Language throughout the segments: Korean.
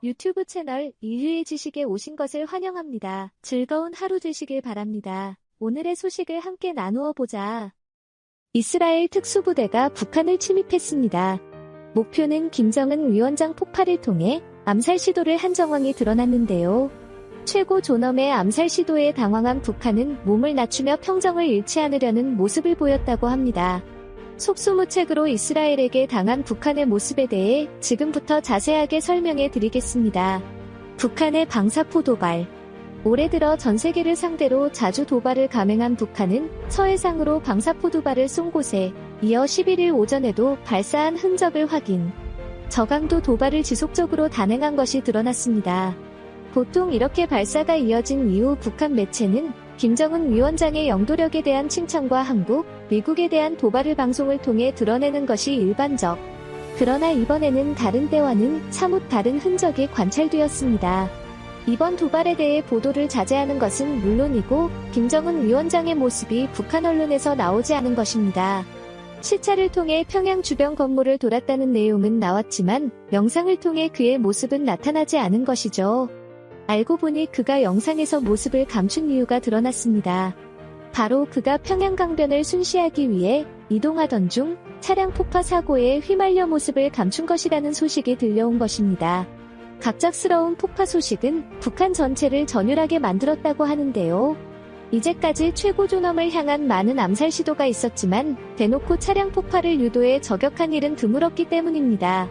유튜브 채널 인류의 지식에 오신 것을 환영합니다. 즐거운 하루 되시길 바랍니다. 오늘의 소식을 함께 나누어 보자. 이스라엘 특수부대가 북한을 침입했습니다. 목표는 김정은 위원장 폭발을 통해 암살 시도를 한 정황이 드러났는데요. 최고 존엄의 암살 시도에 당황한 북한은 몸을 낮추며 평정을 잃지 않으려는 모습을 보였다고 합니다. 속수무책으로 이스라엘에게 당한 북한의 모습에 대해 지금부터 자세하게 설명해 드리겠습니다. 북한의 방사포 도발. 올해 들어 전 세계를 상대로 자주 도발을 감행한 북한은 서해상으로 방사포 도발을 쏜 곳에 이어 11일 오전에도 발사한 흔적을 확인. 저강도 도발을 지속적으로 단행한 것이 드러났습니다. 보통 이렇게 발사가 이어진 이후 북한 매체는 김정은 위원장의 영도력에 대한 칭찬과 한국, 미국에 대한 도발을 방송을 통해 드러내는 것이 일반적. 그러나 이번에는 다른 때와는 사뭇 다른 흔적이 관찰되었습니다. 이번 도발에 대해 보도를 자제하는 것은 물론이고 김정은 위원장의 모습이 북한 언론에서 나오지 않은 것입니다. 시차를 통해 평양 주변 건물을 돌았다는 내용은 나왔지만 영상을 통해 그의 모습은 나타나지 않은 것이죠. 알고 보니 그가 영상에서 모습을 감춘 이유가 드러났습니다. 바로 그가 평양 강변을 순시하기 위해 이동하던 중 차량 폭파 사고에 휘말려 모습을 감춘 것이라는 소식이 들려온 것입니다. 갑작스러운 폭파 소식은 북한 전체를 전율하게 만들었다고 하는데요. 이제까지 최고 존엄을 향한 많은 암살 시도가 있었지만 대놓고 차량 폭파를 유도해 저격한 일은 드물었기 때문입니다.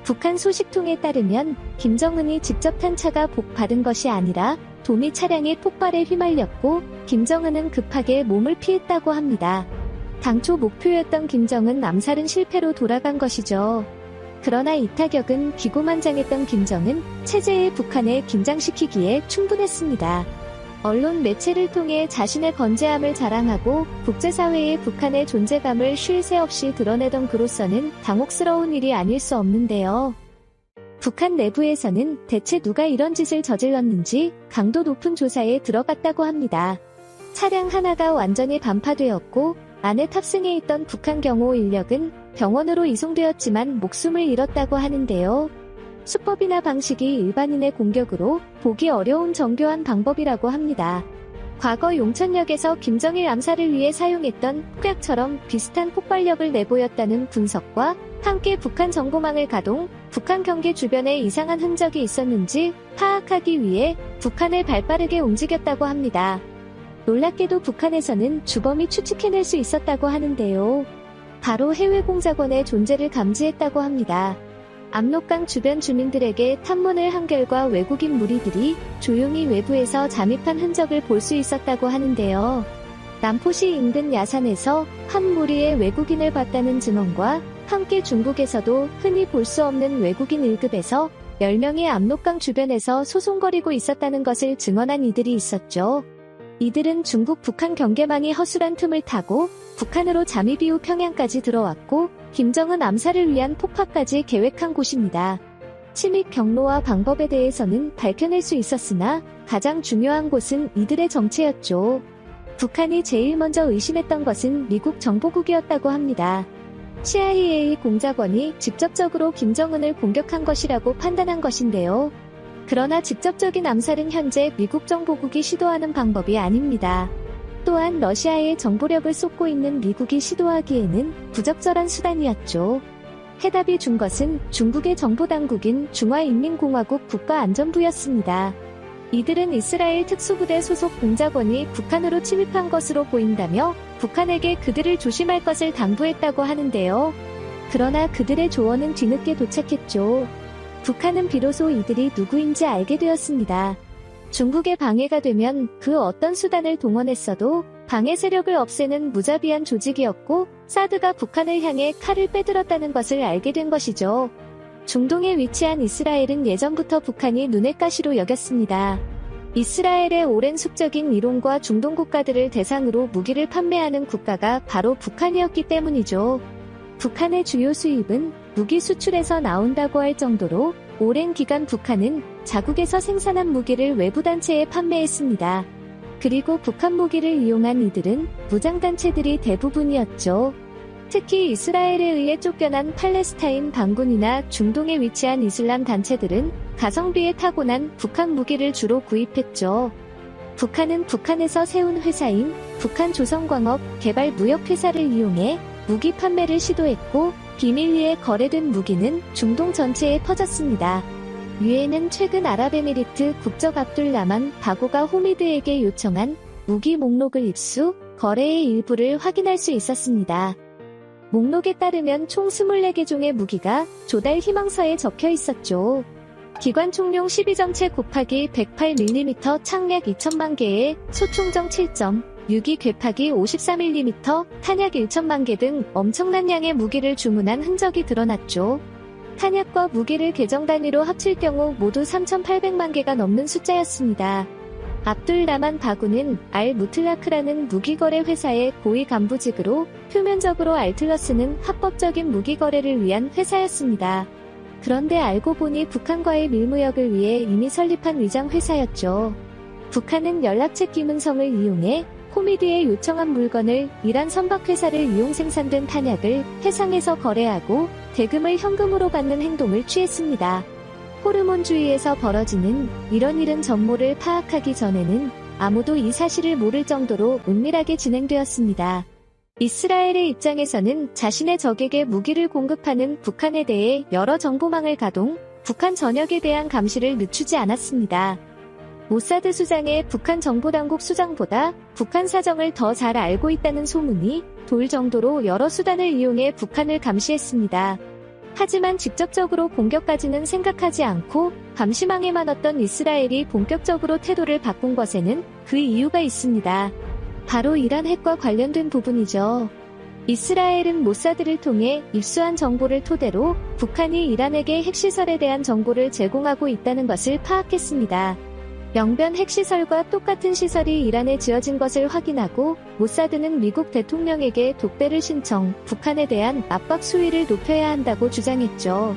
북한 소식통에 따르면 김정은이 직접 탄 차가 복받은 것이 아니라 도미 차량이 폭발에 휘말렸고 김정은은 급하게 몸을 피했다고 합니다. 당초 목표였던 김정은 암살은 실패로 돌아간 것이죠. 그러나 이 타격은 기고만장했던 김정은 체제의 북한에 긴장시키기에 충분했습니다. 언론 매체를 통해 자신의 건재함을 자랑하고 국제사회에 북한의 존재감을 쉴 새 없이 드러내던 그로서는 당혹스러운 일이 아닐 수 없는데요. 북한 내부에서는 대체 누가 이런 짓을 저질렀는지 강도 높은 조사에 들어갔다고 합니다. 차량 하나가 완전히 반파되었고 안에 탑승해 있던 북한 경호 인력은 병원으로 이송되었지만 목숨을 잃었다고 하는데요. 수법이나 방식이 일반인의 공격으로 보기 어려운 정교한 방법이라고 합니다. 과거 용천역에서 김정일 암살을 위해 사용했던 폭약처럼 비슷한 폭발력을 내보였다는 분석과 함께 북한 정보망을 가동, 북한 경계 주변에 이상한 흔적이 있었는지 파악하기 위해 북한을 발빠르게 움직였다고 합니다. 놀랍게도 북한에서는 주범이 추측해낼 수 있었다고 하는데요. 바로 해외 공작원의 존재를 감지했다고 합니다. 압록강 주변 주민들에게 탐문을 한 결과 외국인 무리들이 조용히 외부에서 잠입한 흔적을 볼 수 있었다고 하는데요. 남포시 인근 야산에서 한 무리의 외국인을 봤다는 증언과 함께 중국에서도 흔히 볼 수 없는 외국인 1급에서 10명이 압록강 주변에서 소송거리고 있었다는 것을 증언한 이들이 있었죠. 이들은 중국 북한 경계망이 허술한 틈을 타고 북한으로 잠입 이후 평양까지 들어왔고 김정은 암살을 위한 폭파까지 계획한 곳입니다. 침입 경로와 방법에 대해서는 밝혀낼 수 있었으나 가장 중요한 곳은 이들의 정체였죠. 북한이 제일 먼저 의심했던 것은 미국 정보국이었다고 합니다. CIA 공작원이 직접적으로 김정은을 공격한 것이라고 판단한 것인데요. 그러나 직접적인 암살은 현재 미국 정보국이 시도하는 방법이 아닙니다. 또한 러시아의 정보력을 쏟고 있는 미국이 시도하기에는 부적절한 수단이었죠. 해답이 준 것은 중국의 정보당국인 중화인민공화국 국가안전부였습니다. 이들은 이스라엘 특수부대 소속 공작원이 북한으로 침입한 것으로 보인다며 북한에게 그들을 조심할 것을 당부했다고 하는데요. 그러나 그들의 조언은 뒤늦게 도착했죠. 북한은 비로소 이들이 누구인지 알게 되었습니다. 중국의 방해가 되면 그 어떤 수단을 동원했어도 방해 세력을 없애는 무자비한 조직이었고 사드가 북한을 향해 칼을 빼들었다는 것을 알게 된 것이죠. 중동에 위치한 이스라엘은 예전부터 북한이 눈의 가시로 여겼습니다. 이스라엘의 오랜 숙적인 이론과 중동 국가들을 대상으로 무기를 판매하는 국가가 바로 북한이었기 때문이죠. 북한의 주요 수입은 무기 수출에서 나온다고 할 정도로 오랜 기간 북한은 자국에서 생산한 무기를 외부 단체에 판매했습니다. 그리고 북한 무기를 이용한 이들은 무장단체들이 대부분이었죠. 특히 이스라엘에 의해 쫓겨난 팔레스타인 반군이나 중동에 위치한 이슬람 단체들은 가성비에 타고난 북한 무기를 주로 구입했죠. 북한은 북한에서 세운 회사인 북한조선광업 개발무역회사를 이용해 무기 판매를 시도했고 비밀리에 거래된 무기는 중동 전체에 퍼졌습니다. 유엔은 최근 아랍에미리트 국적 압둘라만 바고가 호미드에게 요청한 무기 목록을 입수, 거래의 일부를 확인할 수 있었습니다. 목록에 따르면 총 24개 종의 무기가 조달 희망서에 적혀 있었죠. 기관 총용 12점체 곱하기 108mm 창약 2천만 개에 소총정 7점, 유기 궤파기 53mm, 탄약 1천만 개 등 엄청난 양의 무기를 주문한 흔적이 드러났죠. 탄약과 무기를 계정 단위로 합칠 경우 모두 3,800만 개가 넘는 숫자였습니다. 압둘라만 바구는 알-무틀라크라는 무기거래 회사의 고위 간부직으로 표면적으로 알틀러스는 합법적인 무기거래를 위한 회사였습니다. 그런데 알고 보니 북한과의 밀무역을 위해 이미 설립한 위장 회사였죠. 북한은 연락체 기문성을 이용해 호미드에 요청한 물건을 이란 선박회사를 이용 생산된 탄약을 해상에서 거래하고 대금을 현금으로 받는 행동을 취했습니다. 호르몬주의에서 벌어지는 이런 일은 전모를 파악하기 전에는 아무도 이 사실을 모를 정도로 은밀하게 진행되었습니다. 이스라엘의 입장에서는 자신의 적에게 무기를 공급하는 북한에 대해 여러 정보망을 가동, 북한 전역에 대한 감시를 늦추지 않았습니다. 모사드 수장의 북한 정보당국 수장보다 북한 사정을 더 잘 알고 있다는 소문이 돌 정도로 여러 수단을 이용해 북한을 감시했습니다. 하지만 직접적으로 공격까지는 생각하지 않고 감시망에만 왔던 이스라엘이 본격적으로 태도를 바꾼 것에는 그 이유가 있습니다. 바로 이란 핵과 관련된 부분이죠. 이스라엘은 모사드를 통해 입수한 정보를 토대로 북한이 이란에게 핵시설에 대한 정보를 제공하고 있다는 것을 파악했습니다. 영변 핵시설과 똑같은 시설이 이란에 지어진 것을 확인하고 모사드는 미국 대통령에게 독배를 신청, 북한에 대한 압박 수위를 높여야 한다고 주장했죠.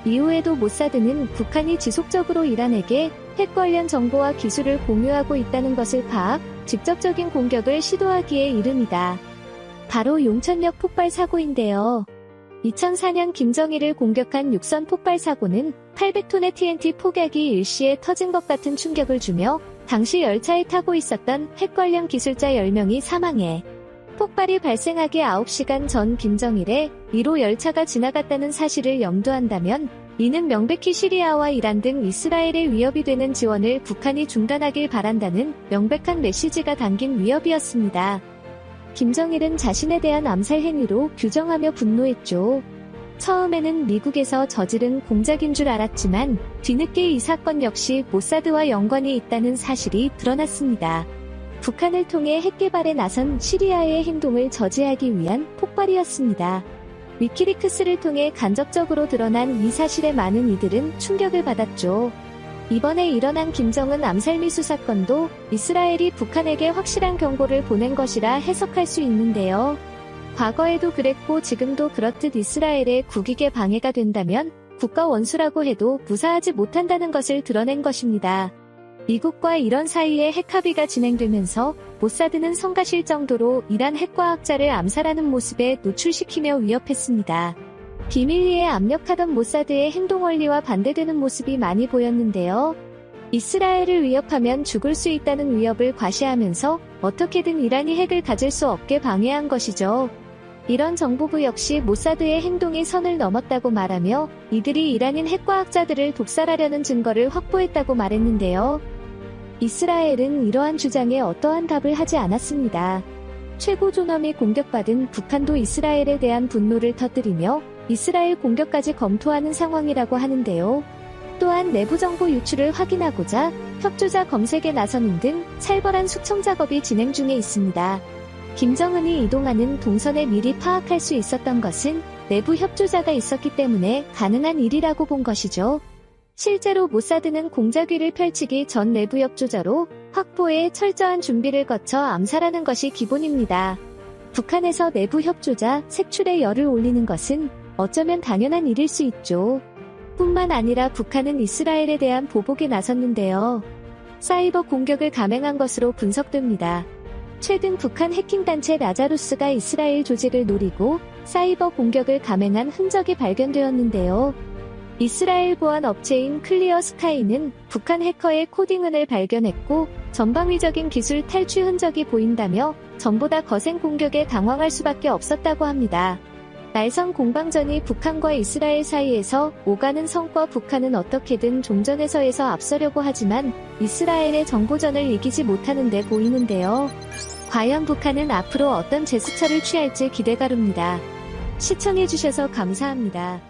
이후에도 모사드는 북한이 지속적으로 이란에게 핵 관련 정보와 기술을 공유하고 있다는 것을 파악, 직접적인 공격을 시도하기에 이릅니다. 바로 용천역 폭발 사고인데요. 2004년 김정일을 공격한 육선 폭발 사고는 800톤의 TNT 폭약이 일시에 터진 것 같은 충격을 주며 당시 열차에 타고 있었던 핵 관련 기술자 10명이 사망해 폭발이 발생하기 9시간 전 김정일의 1호 열차가 지나갔다는 사실을 염두한다면 이는 명백히 시리아와 이란 등 이스라엘의 위협이 되는 지원을 북한이 중단하길 바란다는 명백한 메시지가 담긴 위협이었습니다. 김정일은 자신에 대한 암살 행위로 규정하며 분노했죠. 처음에는 미국에서 저지른 공작인 줄 알았지만 뒤늦게 이 사건 역시 모사드와 연관이 있다는 사실이 드러났습니다. 북한을 통해 핵 개발에 나선 시리아의 행동을 저지하기 위한 폭발이었습니다. 위키리크스를 통해 간접적으로 드러난 이 사실에 많은 이들은 충격을 받았죠. 이번에 일어난 김정은 암살 미수 사건도 이스라엘이 북한에게 확실한 경고를 보낸 것이라 해석할 수 있는데요. 과거에도 그랬고 지금도 그렇듯 이스라엘의 국익에 방해가 된다면 국가 원수라고 해도 무사하지 못한다는 것을 드러낸 것입니다. 미국과 이란 사이에 핵합의가 진행되면서 모사드는 성가실 정도로 이란 핵과학자를 암살하는 모습에 노출시키며 위협했습니다. 비밀리에 압력하던 모사드의 행동 원리와 반대되는 모습이 많이 보였는데요. 이스라엘을 위협하면 죽을 수 있다는 위협을 과시하면서 어떻게든 이란이 핵을 가질 수 없게 방해한 것이죠. 이런 정보부 역시 모사드의 행동이 선을 넘었다고 말하며 이들이 이란인 핵과학자들을 독살하려는 증거를 확보했다고 말했는데요. 이스라엘은 이러한 주장에 어떠한 답을 하지 않았습니다. 최고 존엄이 공격받은 북한도 이스라엘에 대한 분노를 터뜨리며 이스라엘 공격까지 검토하는 상황이라고 하는데요. 또한 내부 정보 유출을 확인하고자 협조자 검색에 나서는 등 살벌한 숙청 작업이 진행 중에 있습니다. 김정은이 이동하는 동선을 미리 파악할 수 있었던 것은 내부 협조자가 있었기 때문에 가능한 일이라고 본 것이죠. 실제로 모사드는 공작위를 펼치기 전 내부 협조자로 확보에 철저한 준비를 거쳐 암살하는 것이 기본입니다. 북한에서 내부 협조자 색출에 열을 올리는 것은 어쩌면 당연한 일일 수 있죠. 뿐만 아니라 북한은 이스라엘에 대한 보복에 나섰는데요. 사이버 공격을 감행한 것으로 분석됩니다. 최근 북한 해킹단체 라자루스가 이스라엘 조직을 노리고 사이버 공격을 감행한 흔적이 발견되었는데요. 이스라엘 보안 업체인 클리어 스카이는 북한 해커의 코딩은을 발견했고 전방위적인 기술 탈취 흔적이 보인다며 전보다 거센 공격에 당황할 수밖에 없었다고 합니다. 날선 공방전이 북한과 이스라엘 사이에서 오가는 성과 북한은 어떻게든 종전에서에서 앞서려고 하지만 이스라엘의 정보전을 이기지 못하는 데 보이는데요. 과연 북한은 앞으로 어떤 제스처를 취할지 기대가 됩니다. 시청해주셔서 감사합니다.